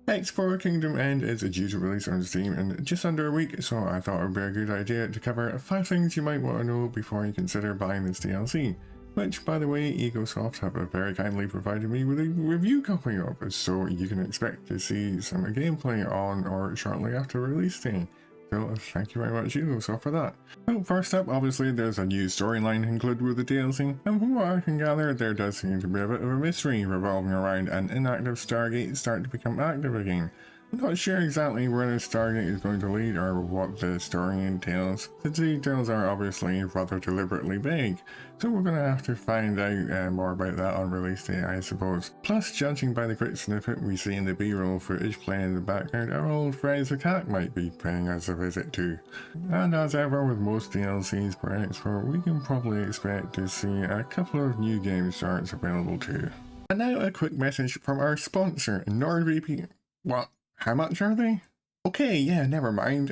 X4 Kingdom End is due to release on Steam in just under a week, so I thought it would be a good idea to cover 5 things you might want to know before you consider buying this DLC. Which, by the way, Egosoft have very kindly provided me with a review copy of, so you can expect to see some gameplay on or shortly after release day. So thank you very much Egosoft for that. So first up, obviously there's a new storyline included with the DLC, and from what I can gather, there does seem to be a bit of a mystery revolving around an inactive Stargate starting to become active again. I'm not sure exactly where the Stargate is going to lead or what the story entails. The details are obviously rather deliberately vague, so we're going to have to find out more about that on release day, I suppose. Plus, judging by the quick snippet we see in the B-roll footage playing in the background, our old friends Attack might be paying us a visit too. And as ever with most DLCs for X4, we can probably expect to see a couple of new game starts available too. And now a quick message from our sponsor, NordVPN. What? How much are they? Okay, yeah, never mind.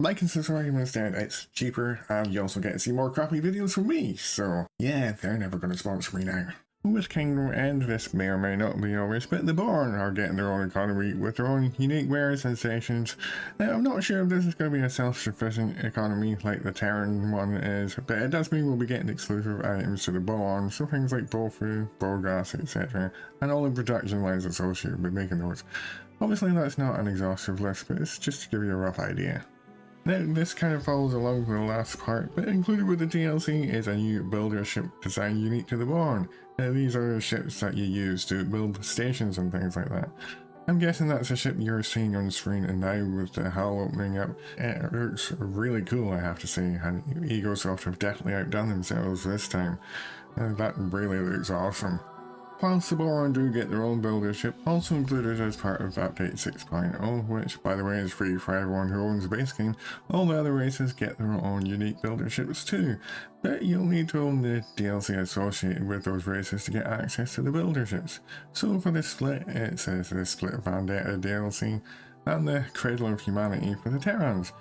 Like and subscribe instead, it's cheaper, and you also get to see more crappy videos from me, so yeah, they're never going to sponsor me now. With Kingdom End, this may or may not be obvious, but the Boron are getting their own economy with their own unique wares and stations. Now, I'm not sure if this is going to be a self-sufficient economy like the Terran one is, but it does mean we'll be getting exclusive items to the Boron, so things like Bowfu, Bowgas, etc., and all the production lines associated with making those. Obviously that's not an exhaustive list, but it's just to give you a rough idea. Now this kind of follows along with the last part, but included with the DLC is a new builder ship design unique to the Boron. Now these are the ships that you use to build stations and things like that. I'm guessing that's a ship you're seeing on screen and now with the hull opening up. It looks really cool, I have to say, and Egosoft have definitely outdone themselves this time. That really looks awesome. Whilst the Boron do get their own builder ship, also included as part of Update 6.0, which by the way is free for everyone who owns the base game, all the other races get their own unique builder ships too, but you'll need to own the DLC associated with those races to get access to the builder ships. So for the split, it says the Split Vendetta DLC, and the Cradle of Humanity for the Terrans.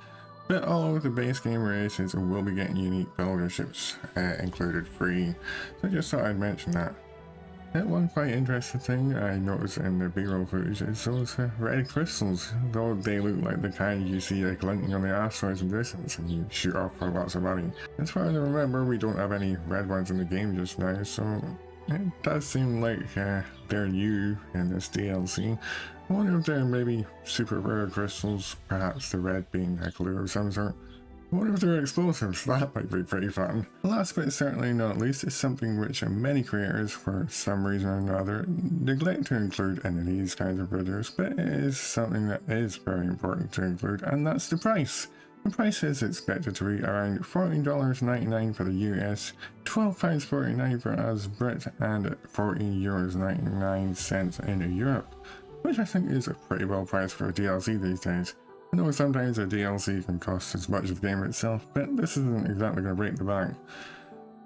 But all of the base game races will be getting unique builder ships included free, so I just thought I'd mention that. One quite interesting thing I noticed in the B-roll footage is those red crystals, though they look like the kind you see glinting on the asteroids in distance and you shoot off for lots of money. As far as I remember, we don't have any red ones in the game just now, so it does seem like they're new in this DLC. I wonder if they're maybe super rare crystals, perhaps the red being a clue of some sort. I wonder if they're explosives, that might be pretty fun. The last but certainly not least is something which many creators for some reason or another neglect to include in these kinds of videos, but it is something that is very important to include, and that's the price. The price is expected to be around $14.99 for the US, £12.49 for us Brit, and €40.99 in Europe, which I think is a pretty well priced for a DLC these days. I know sometimes a DLC can cost as much as the game itself, but this isn't exactly going to break the bank.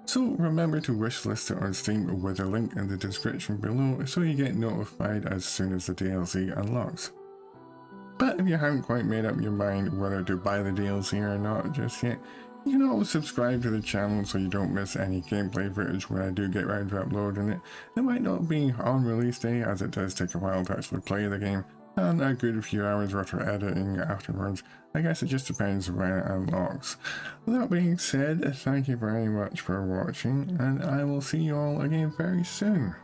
So remember to wishlist it on Steam with a link in the description below so you get notified as soon as the DLC unlocks. But if you haven't quite made up your mind whether to buy the DLC or not just yet, you can always subscribe to the channel so you don't miss any gameplay footage when I do get round to uploading it. It might not be on release day as it does take a while to actually play the game, and a good few hours worth of editing afterwards. I guess it just depends when it unlocks. That being said, thank you very much for watching, and I will see you all again very soon.